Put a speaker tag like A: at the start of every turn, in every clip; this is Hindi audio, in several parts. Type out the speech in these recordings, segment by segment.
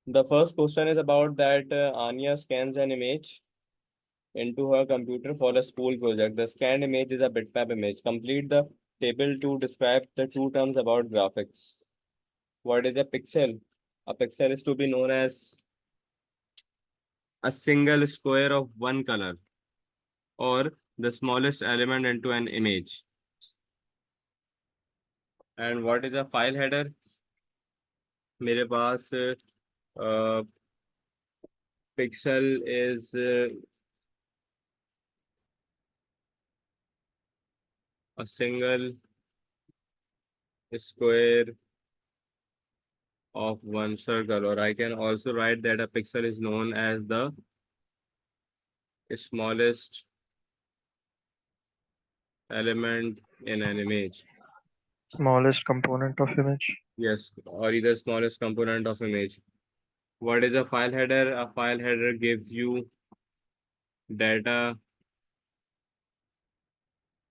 A: The first question is about that Anya scans an image into her computer for a school project. The scanned image is a bitmap image. Complete the table to describe the two terms about graphics. What is a pixel? A pixel is to be known as a single square of one color or the smallest element into an image. And what is a file header? मेरे पास pixel is a single square of one circle, or I can also write that a pixel is known as the smallest element in an image.
B: Smallest component of image.
A: Yes, or either smallest component of image. What is a file header? A file header gives you data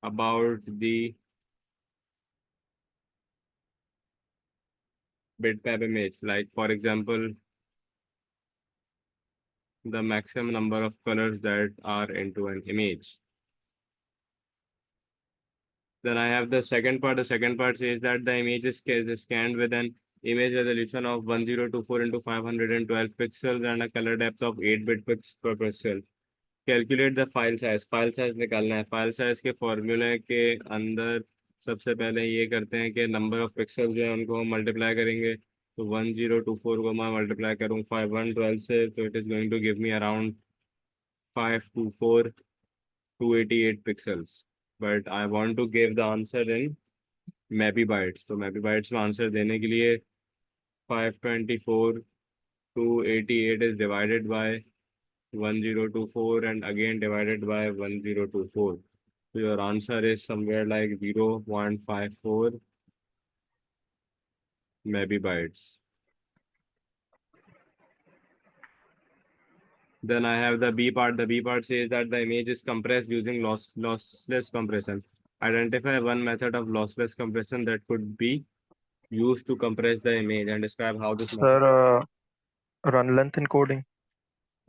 A: about the bitmap image. Like for example, the maximum number of colors that are into an image. Then I have the second part. The second part says that the image is scanned with an image resolution of 1024 into 512 pixels and a color depth of 8 bit pixels per pixel. Calculate the file size. File size निकालना है. फाइल साइज के फॉर्मूले के अंदर सबसे पहले ये करते हैं कि नंबर ऑफ पिक्सल जो है उनको हम मल्टीप्लाई करेंगे. तो 1024 को मैं मल्टीप्लाई करूँ 5112 से, तो it is going to give me around 524 288 pixels. But I want to give the answer in mebibytes. तो मैपी बाइट्स में आंसर देने के लिए 524 288 is divided by 1024 and again divided by 1024. So your answer is somewhere like 0.54 megabytes. Then I have the B part. The B part says that the image is compressed using lossless compression. Identify one method of lossless compression that could be used to compress the image and describe how this method.
B: Sir, run length encoding.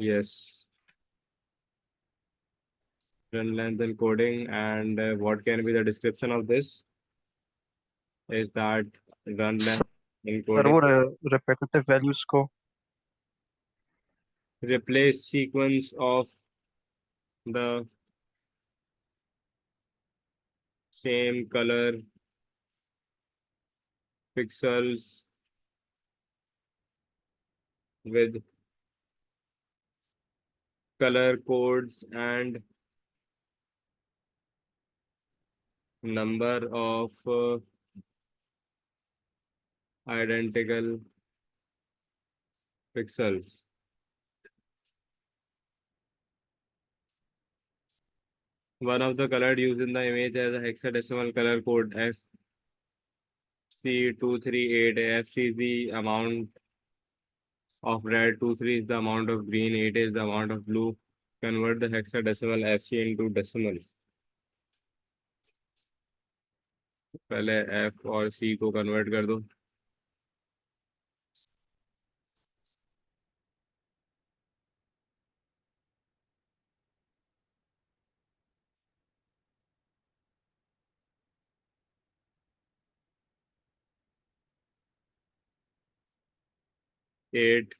A: Yes. Run length encoding. And what can be the description of this? Is that run length
B: sir
A: encoding
B: वो repetitive values को
A: replace sequence of the same color pixels with color codes and number of identical pixels. One of the color used in the image has a hexadecimal color code FC238. FC is the amount of red, 23 is the amount of green, 8 is the amount of blue. Convert the hexadecimal FC into decimal. पहले F और C को कन्वर्ट कर दो. एट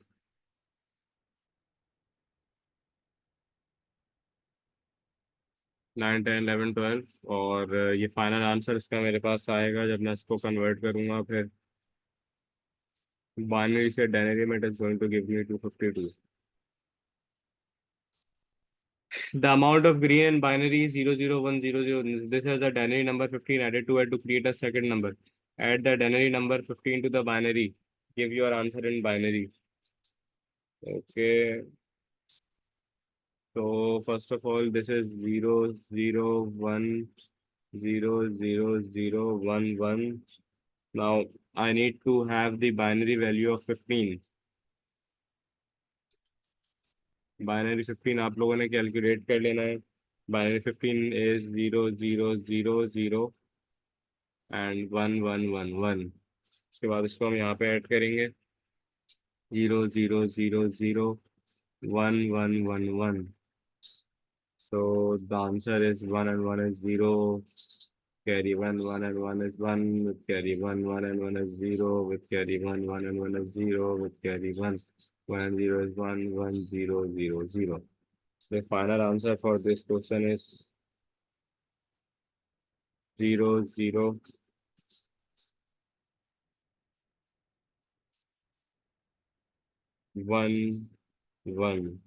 A: 9 10 11 12 और ये फाइनल आंसर इसका मेरे पास आएगा जब मैं इसको कन्वर्ट करूंगा. फिर बाइनरी से डायनरी में it is going to give me 252. The amount of green in binary is 00100. This has the binary number 15 added to it to create a second number. Add the binary number 15 to the binary. Give your answer in binary. Okay. So first of all, this is 001000011. Now I need to have the binary value of 15. Binary 15 आप लोगों ने कैलकुलेट कर लेना है. Binary 15 is 0000 and 1111. उसके बाद इसको हम यहाँ पे ऐड करेंगे. 0 0 0 0 1 1 1 1. So the answer is 1 and 1 is 0. Carry 1 1 and 1 is 1. With carry 1 1 and 1 is 0. With carry 1 1 and 1 is 0. With carry 1 1 and 0 is 1 1 0 0 0. The final answer for this question is 0 0 1 1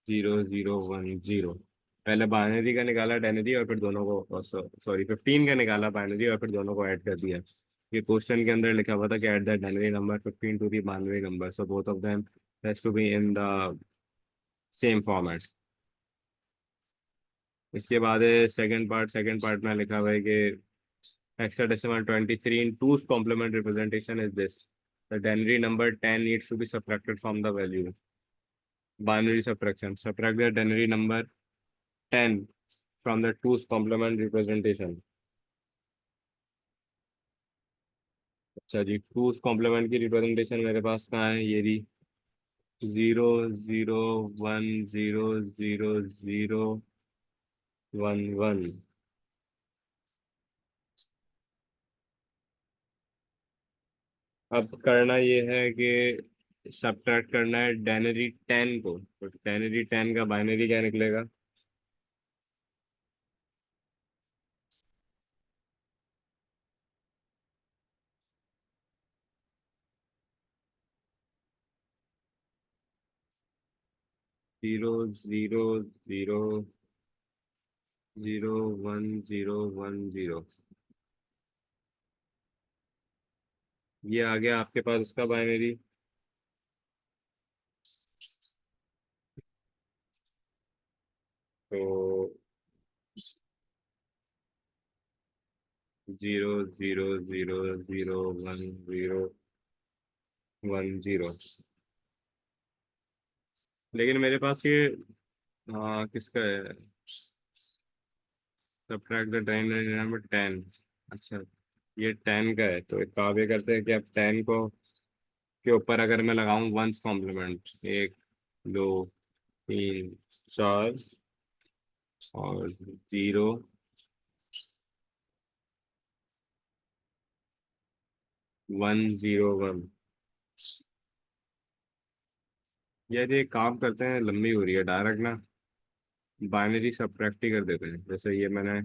A: 0 0 1 0. पहले बाइनरी का निकाला डेनरी और फिर दोनों को सॉरी 15 का निकाला बाइनरी और फिर दोनों को ऐड कर दिया। ये क्वेश्चन के अंदर लिखा हुआ था कि add the denary number 15 to the binary number, so both of them has to be in the same format. इसके बाद है सेकंड पार्ट में लिखा हुआ है कि hexadecimal 23 in 2's complement representation is this: the denary number 10 needs to be subtracted from the value. Binary subtraction: subtract the denary number 10 from the 2's complement representation. अच्छा जी, 2's complement की रिप्रेजेंटेशन मेरे पास कहाँ है, ये रही 0 0 1 0 0 0 1 1। अब करना ये है कि सब्ट्रैक्ट करना है डेनरी 10 को, तो डेनरी 10 का बाइनरी क्या निकलेगा? 0 0 0 0 1 0 1 0। ये आ गया आपके पास इसका बाइनरी। तो 0 0 0 0 1 0 1 0। लेकिन मेरे पास ये, हाँ किसका है, सब्ट्रैक्ट द नंबर 10। अच्छा, ये 10 का है, तो एक काम ये करते हैं कि अब 10 को के ऊपर अगर मैं लगाऊं वंस कॉम्प्लीमेंट, 1 2 3 4 और 0 1 0 1। यार ये काम करते हैं, लंबी हो रही है, डायरेक्ट ना बाइनरी सब्ट्रैक्ट ही कर देते हैं। जैसे ये मैंने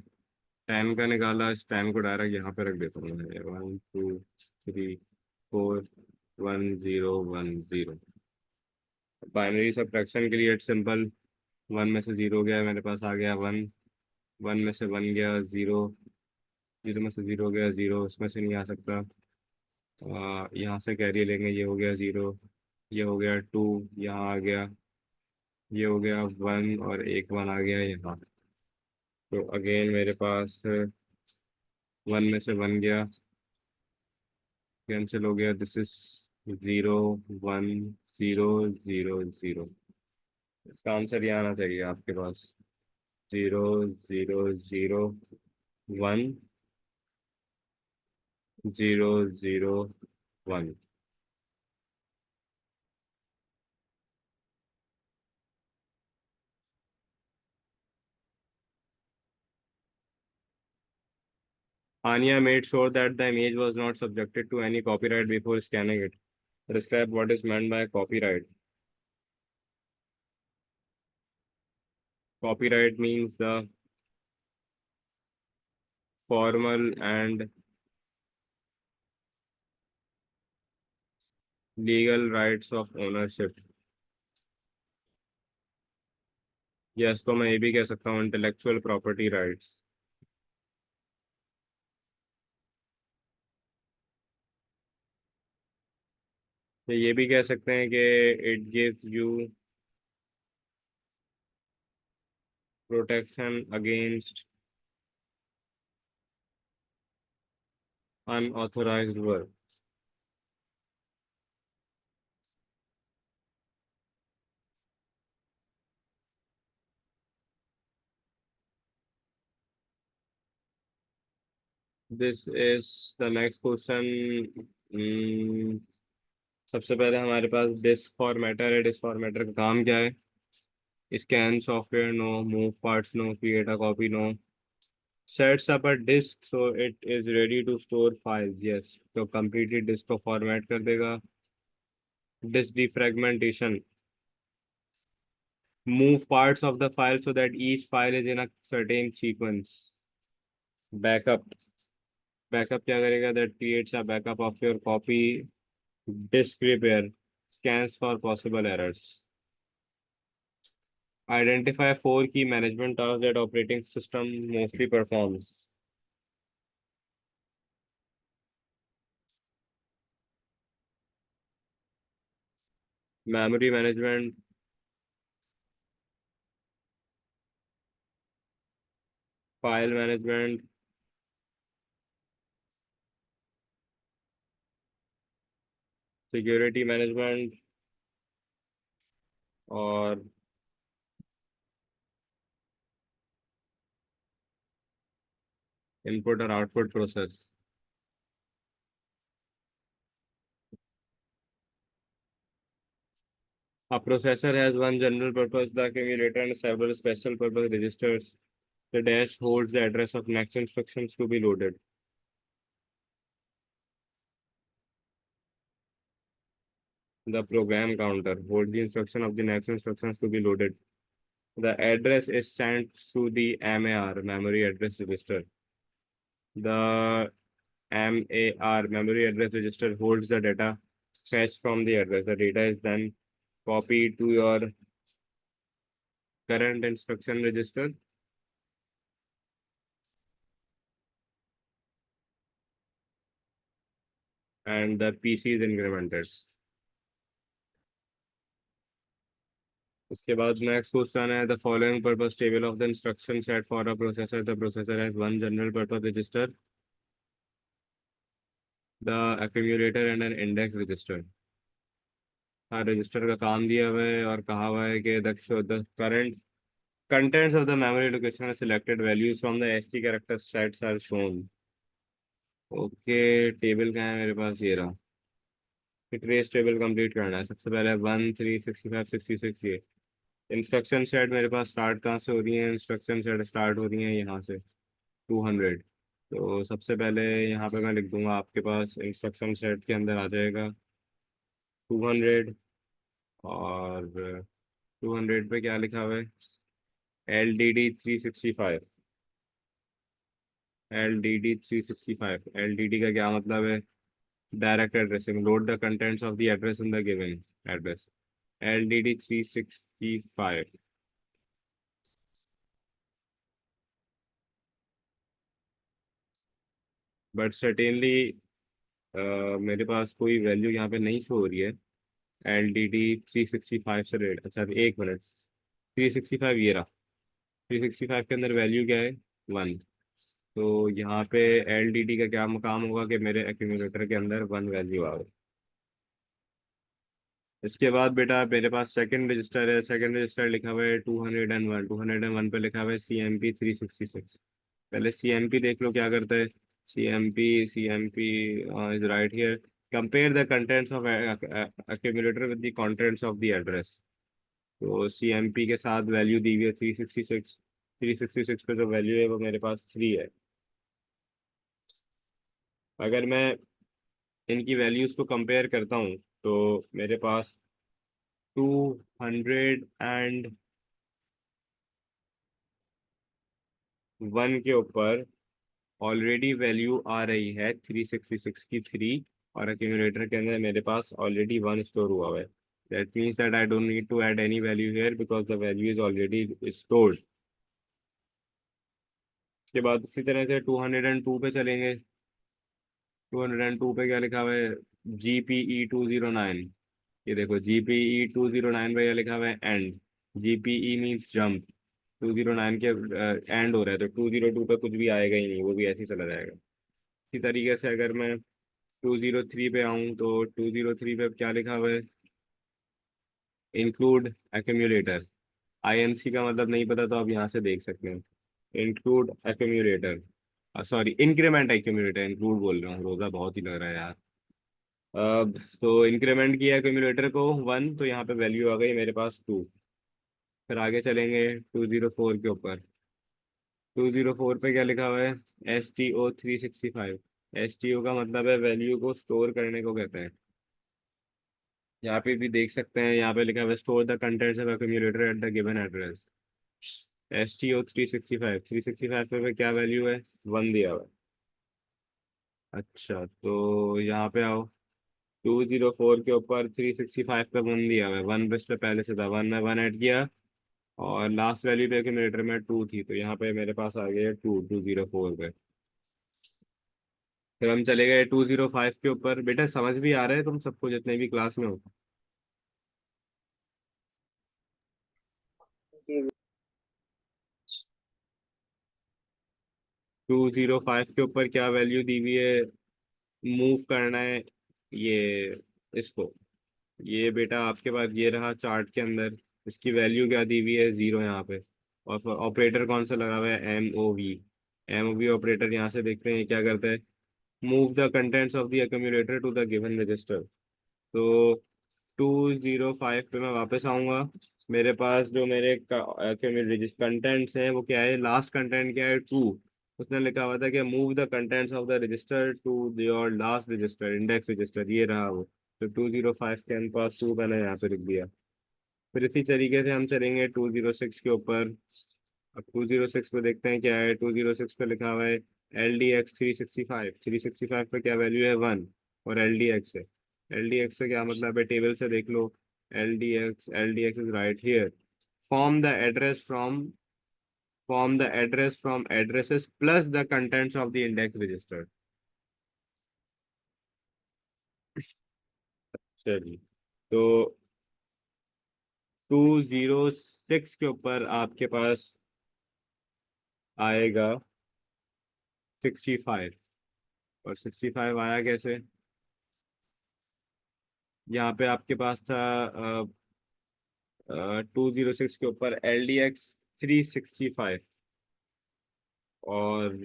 A: 10 का निकाला, इस 10 को डायरेक्ट यहाँ पे रख देता हूँ मैं, 1 2 3 4 1 0 1 0। बाइनरी सब्ट्रैक्शन के लिए इट्स सिंपल, 1 में से 0 गया मेरे पास आ गया 1, 1 में से 1 गया 0, 0 में से 0 गया 0, इसमें से नहीं आ सकता। यहाँ से कैरी लेंगे, ये हो गया 0, ये हो गया 2, यहाँ आ गया, ये हो गया 1 और एक 1 आ गया यहाँ। तो अगेन मेरे पास 1 में से 1 गया, कैंसिल हो गया, दिस इज 0 1 0 0 0। इसका आंसर ये आना चाहिए आपके पास, 0 0 0 1 0 0 1। Anya made sure that the image was not subjected to any copyright before scanning it. Describe what is meant by copyright. Copyright means the formal and legal rights of ownership, या इसको मैं ये भी कह सकता हूँ इंटेलेक्चुअल प्रॉपर्टी राइट्स। ये भी कह सकते हैं कि it gives you protection against unauthorised work. This is the next question. सबसे पहले हमारे पास डिस्क फॉर्मेटर है। डिस्क फॉर्मेटर का काम क्या है? Scan software, no. Move parts, no. Create a copy, no. Sets up a disk so it is ready to store files, yes. तो कंप्लीटली डिस्क को फॉर्मेट कर देगा। Disk defragmentation, move parts of the file so that each file is in a certain sequence. Backup, backup क्या करेगा? That creates a backup of your copy. Disk repair, scans for possible errors. Identify four key management tasks that operating system mostly performs. Memory management, file management, security management, और input और output process. A processor has one general purpose, the accumulator, and several special purpose registers. The dash holds the address of next instructions to be loaded. The program counter holds the instruction of the next instructions to be loaded. The address is sent to the MAR, memory address register. The MAR, memory address register, holds the data fetched from the address. The data is then copied to your current instruction register. And the PC is incremented. उसके बाद नेक्स्ट क्वेश्चन है, the following purpose table of the instruction set for a processor. The processor has one general purpose register, the accumulator and an index register. हाँ, रजिस्टर का काम दिया हुआ है और कहा हुआ है कि the current contents of the memory location are selected, values from the ASCII character sets are shown. Okay, table क्या है मेरे पास? ये रहा. ट्रेस टेबल कंप्लीट करना है. सबसे पहले 1 3 65 66 ये इंस्ट्रक्शन सेट मेरे पास स्टार्ट कहाँ से हो रही है? इंस्ट्रक्शन सेट स्टार्ट हो रही है यहाँ से 200. तो सबसे पहले यहाँ पे मैं लिख दूंगा, आपके पास इंस्ट्रक्शन सेट के अंदर आ जाएगा 200. और 200 पे क्या लिखा हुआ है? LDD 365. LDD 365. का क्या मतलब है? Direct addressing. Load the contents of the address in the given address. LDD 365. But certainly मेरे पास कोई वैल्यू यहाँ पे नहीं शो हो रही है. LDD 365 से रेट. अच्छा, एक मिनट. 365 ये रहा. 365 के अंदर वैल्यू क्या है? 1. तो यहाँ पे LDD का क्या काम होगा कि मेरे एक्यूमुलेटर के अंदर 1 वैल्यू आ गई. इसके बाद बेटा मेरे पास सेकंड रजिस्टर है. सेकंड रजिस्टर लिखा हुआ है 201. 201 पे लिखा हुआ है CMP 366. पहले CMP देख लो क्या करता है. CMP is right here. Compare the contents of accumulator with the contents of the address. तो CMP के साथ वैल्यू दी हुई है 366. 366 पे जो वैल्यू है वो मेरे पास 3 है. अगर मैं इनकी वैल्यूज को कंपेयर करता हूँ तो मेरे पास 201 के ऊपर ऑलरेडी वैल्यू आ रही है 366 की 3. और एक्यूमुलेटर के अंदर मेरे पास ऑलरेडी 1 स्टोर हुआ हुआ है. That means that I don't need to add any value here because the value is already stored. उसके बाद उसी तरह से 202 पे चलेंगे. 202 पे क्या लिखा हुआ है? GPE 209. ये देखो GPE 209 पे क्या लिखा हुआ है? एंड. GPE means jump. 209 के एंड हो रहा है तो 202 पे कुछ भी आएगा ही नहीं, वो भी ऐसे ही चला जाएगा. इसी तरीके से अगर मैं 203 पे आऊँ तो 203 पे क्या लिखा हुआ है? Include accumulator. INC का मतलब नहीं पता तो आप यहाँ से देख सकते हैं. Include accumulator, sorry increment accumulator. Include बोल रहा हूँ, रोजा बहुत ही लग रहा है यार. अब तो इंक्रीमेंट किया एक्यूमुलेटर को 1, तो यहाँ पे वैल्यू आ गई मेरे पास 2। फिर आगे चलेंगे 204 के ऊपर। 204 पे क्या लिखा हुआ है? STO 365। STO का मतलब है वैल्यू को स्टोर करने को कहते हैं। यहाँ पे भी देख सकते हैं, यहाँ पे लिखा हुआ है store the contents of accumulator at the given address. STO 365 पे क्या वैल्यू है? 1 दिया हुआ है। अच्छा, तो यहाँ पे आओ। 204 के ऊपर 365 पे 1 दिया हुआ है। 1 इस पे पहले से था, 1 में 1 ऐड किया, और लास्ट वैल्यू पे एक्यूमुलेटर में 2 थी, तो यहाँ पे मेरे पास आ गया 204 पे। फिर हम चले गए 205 के ऊपर। बेटा समझ भी आ रहा है तुम सबको जितने भी क्लास में हो?
C: जी।
A: 205 के ऊपर क्या वैल्यू दी हुई है? मूव करना है ये इसको। ये बेटा आपके पास ये रहा चार्ट के अंदर। इसकी वैल्यू क्या दी हुई है? 0 यहाँ पे। और ऑपरेटर कौन सा लगा हुआ है? MOV। MOV ऑपरेटर यहाँ से देखते हैं क्या करता है। Move the contents of the accumulator to the given register. तो 205 पे मैं वापस आऊंगा। मेरे पास जो मेरे कंटेंट्स हैं वो क्या है? लास्ट कंटेंट क्या है? 2। उसने लिखा हुआ था कि move the contents of the register to your last register, index register, ये रहा वो। तो 205 के पास 2 मैंने यहाँ पे लिख दिया। फिर इसी तरीके से हम चलेंगे 206 के ऊपर। अब 206 पे देखते हैं क्या है। 206 पे लिखा हुआ है LDX 365। 365 पे क्या वैल्यू है? 1। और LDX है। LDX पे क्या मतलब है? टेबल से देख लो। LDX is right here. Form the address from form the address from addresses plus the contents of the index register. चलिए, तो 206 के ऊपर आपके पास आएगा 65। और 65 आया कैसे? यहाँ पे आपके पास था 206 के ऊपर LDX 365। और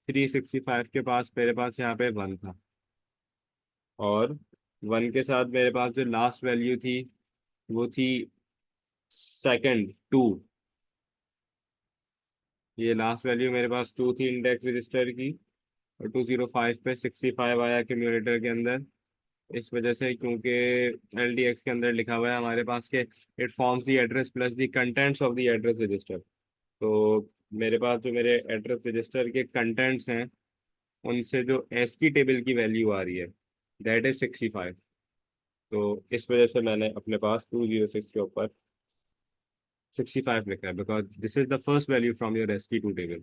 A: 365 के पास मेरे पास यहाँ पे 1 था। और 1 के साथ मेरे पास जो लास्ट वैल्यू थी वो थी सेकंड 2। ये लास्ट वैल्यू मेरे पास 2 थी इंडेक्स रजिस्टर की। और 205 पे 65 आया एक्यूमुलेटर के अंदर। इस वजह से, क्योंकि LDX के अंदर लिखा हुआ है हमारे पास के it forms the address plus the contents of the address register. तो मेरे पास जो मेरे एड्रेस रजिस्टर के कंटेंट्स हैं उनसे जो ASCII टेबल की वैल्यू आ रही है दैट इज 65। तो इस वजह से मैंने अपने पास 206 के ऊपर 65 लिखा है, because this is the first value from your ASCII table.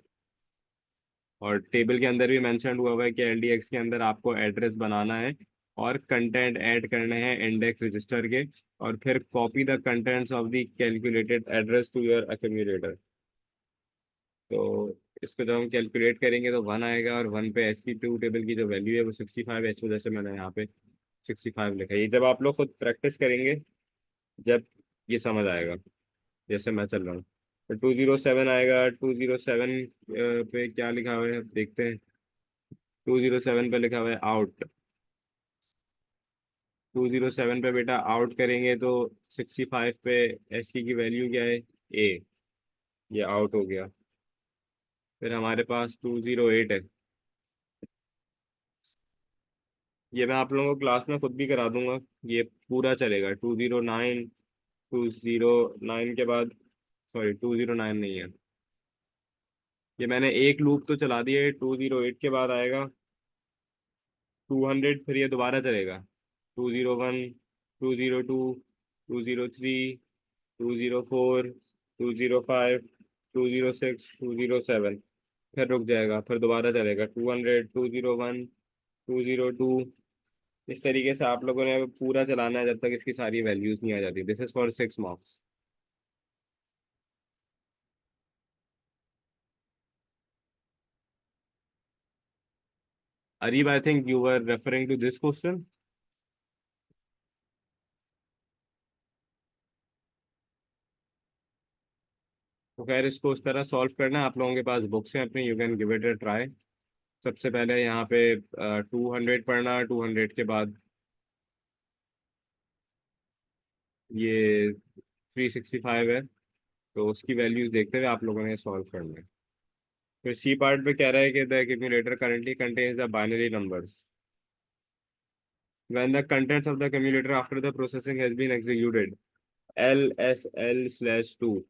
A: और टेबल के अंदर भी मेंशन हुआ हुआ है कि LDX के अंदर आपको एड्रेस बनाना है और कंटेंट ऐड करने हैं इंडेक्स रजिस्टर के। और फिर copy the contents of the calculated address to your accumulator. तो इसको जब हम कैलकुलेट करेंगे तो 1 आएगा, और 1 पे SQ2 टेबल की जो वैल्यू है वो 65 है। इस वजह से मैंने यहाँ पे 65 लिखा है। ये जब आप लोग खुद प्रैक्टिस करेंगे, जब ये समझ आएगा, जैसे मैं चल रहा हूँ। तो 207 आएगा। 207 पे क्या लिखा हुआ है देखते हैं। 207 पे लिखा हुआ है आउट। 207 पे बेटा आउट करेंगे तो 65 पे SQ की वैल्यू क्या है? A। ये आउट हो गया। फिर हमारे पास 208 है। ये मैं आप लोगों को क्लास में खुद भी करा दूंगा। ये पूरा चलेगा 209। 209 के बाद, सॉरी 209 नहीं है। ये मैंने एक लूप तो चला दिया है। 208 के बाद आएगा 200। फिर ये दोबारा चलेगा 201, 202, 203, 204, 205, 206, 207। फिर रुक जाएगा, फिर दोबारा चलेगा 200, 201, 202। इस तरीके से आप लोगों ने पूरा चलाना है जब तक इसकी सारी वैल्यूज नहीं आ जाती। This is for 6 marks. Areeb, I think you were referring to this question. तो खैर इसको उस तरह सॉल्व करना है। आप लोगों के पास बुक्स हैं अपनी, you can give it a try. सबसे पहले यहाँ पे 200 पढ़ना, 200 के बाद ये 365 है, तो उसकी वैल्यूज देखते हुए आप लोगों ने सॉल्व करना है। फिर सी पार्ट पे कह रहा है कि the accumulator currently contains the binary numbers when the contents of the accumulator after the processing has been executed LSL/2।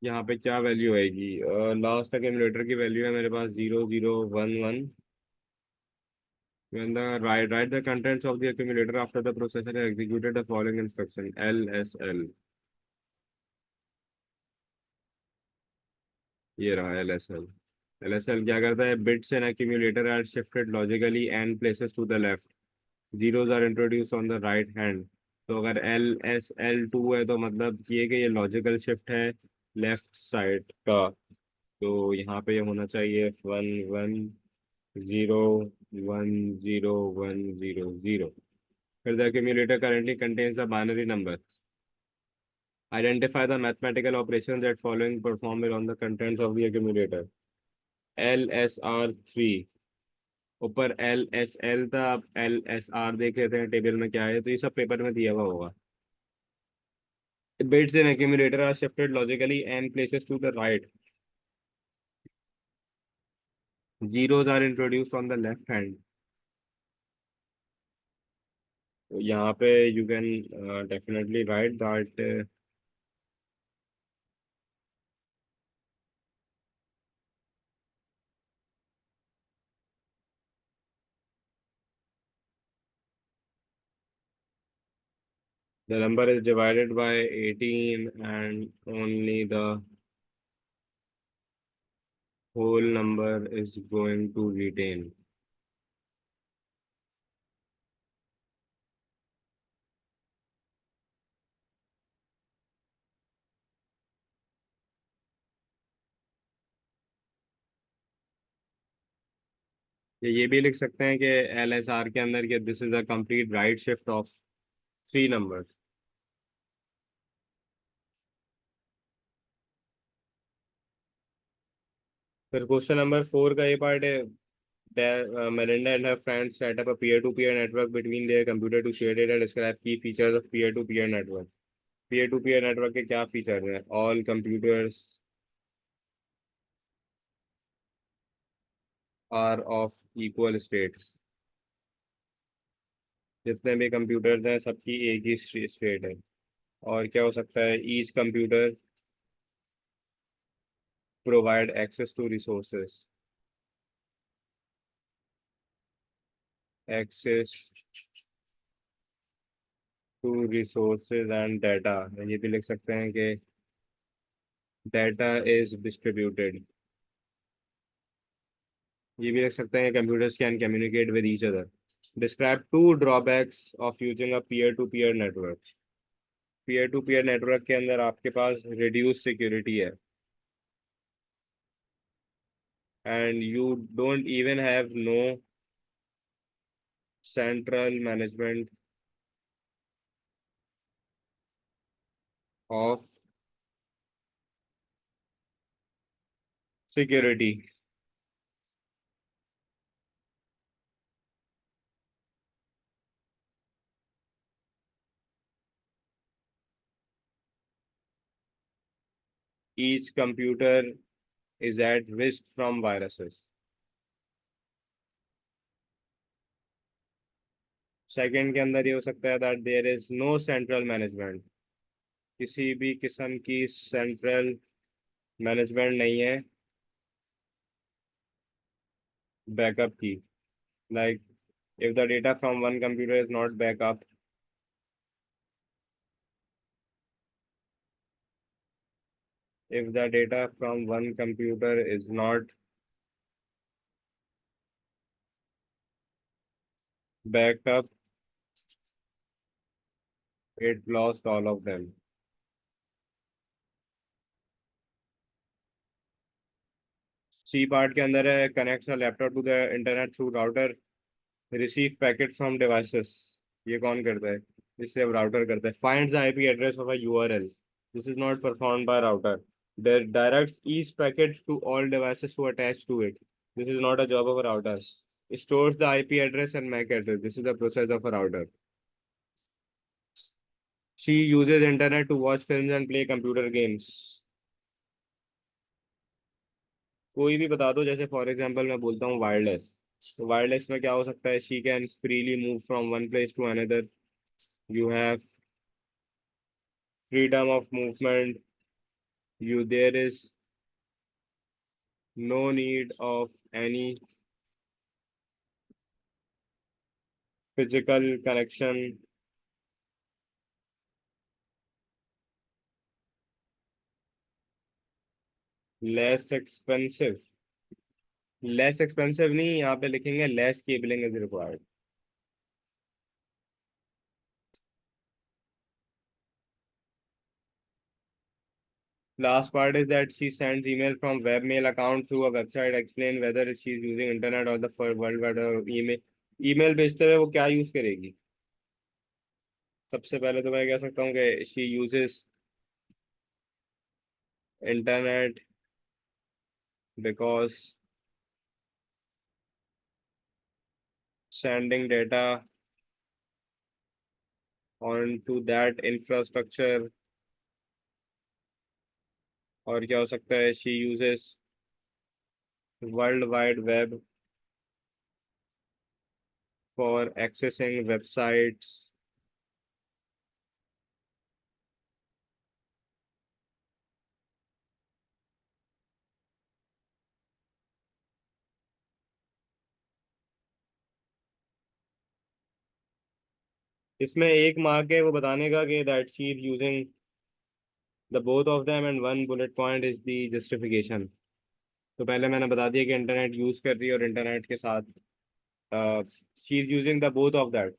A: यहाँ पे क्या वैल्यू आएगी? लास्ट accumulator की वैल्यू है मेरे पास 0011। when the write the contents of the accumulator after the processor has executed the following instruction LSL। ये रहा LSL। LSL क्या करता है? Bits in accumulator are shifted logically and places to the left, zeros are introduced on the right hand। तो अगर LSL2 है तो मतलब ये कि ये लॉजिकल शिफ्ट है लेफ्ट साइड का। तो यहाँ पे ये होना चाहिए 11101010। फिर the accumulator currently contains a binary number। Identify the mathematical operations that following performed on the contents of the accumulator LSR3। ऊपर LSL था, अब LSR देख लेते हैं टेबल में क्या है, तो ये सब पेपर में दिया हुआ होगा। Bits in accumulator are shifted logically and places to the right, zeros are introduced on the left hand। तो यहाँ पे you can definitely write that the number is divided by 18 and only the whole number is going to retain। ये भी लिख सकते हैं कि LSR के अंदर के this is a complete right shift of 3 number. फिर क्वेश्चन नंबर 4 का ये पार्ट है। Melinda and her friends set up a peer-to-peer network between their computer to share data। Describe key features of peer-to-peer network। peer-to-peer network के क्या फीचर हैं? All computers are of equal states। जितने भी कंप्यूटर्स हैं सबकी एक ही स्टेट है। और क्या हो सकता है? Each computer provide access to resources, access to resources and data. ये भी लिख सकते हैं कि डाटा इज डिस्ट्रीब्यूटेड। ये भी लिख सकते हैं computers can communicate with each other. Describe 2 drawbacks of using a peer to peer network. Peer to peer network के अंदर आपके पास रिड्यूस सिक्योरिटी है and you don't even have no central management of security. Each computer is at risk from viruses। Second के अंदर ये हो सकता है that there is no central management. किसी भी किस्म की सेंट्रल मैनेजमेंट नहीं है बैकअप की। Like if the data from one computer is not backup, if the data from one computer is not backed up, it lost all of them। C part के अंदर है connects laptop to the internet through router, receive packet from devices. ये कौन करता है? जिससे अब राउटर करता है. Finds the IP address of a URL. This is not performed by router. Directs each packet to all devices to attach to it. This is not a job of a router. It stores the IP address and MAC address. This is the process of a router. She uses internet to watch films and play computer games. कोई भी बता दो, जैसे फॉर एग्जांपल मैं बोलता हूँ वायरलेस. तो वायरलेस में क्या हो सकता है? She can freely move from one place to another. You have freedom of movement. There is no need of any physical connection. Less expensive. Less expensive नहीं, यहाँ पे लिखेंगे less cabling is required. Last part is that she sends email from webmail account through a website. Explain whether she is using internet or the world wide or email. Email भेजते हुए वो क्या यूज करेगी? सबसे पहले तो मैं कह सकता हूँ कि she uses internet because sending data onto that infrastructure. और क्या हो सकता है? she uses world wide web for accessing websites. इसमें एक मार्क है वो बताने का कि that she is using the both of them and one bullet point is the justification. तो पहले मैंने बता दिया कि इंटरनेट यूज कर रही है और इंटरनेट के साथ she is using the both of that,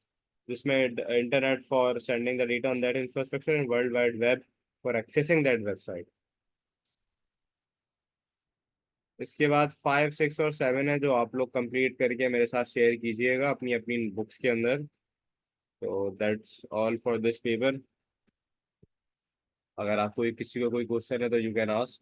A: जिसमें internet for sending the data on that infrastructure and world wide web for accessing that website. इसके बाद 5, 6 और 7 है जो आप लोग कंप्लीट करके मेरे साथ शेयर कीजिएगा अपनी अपनी बुक्स के अंदर. तो that's all for this paper. अगर आपको किसी को कोई क्वेश्चन है तो you can ask.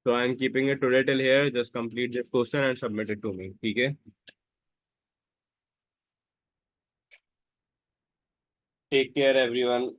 A: So I am keeping it today till here. Just complete this question and submit it to me. ठीक है? Take care everyone.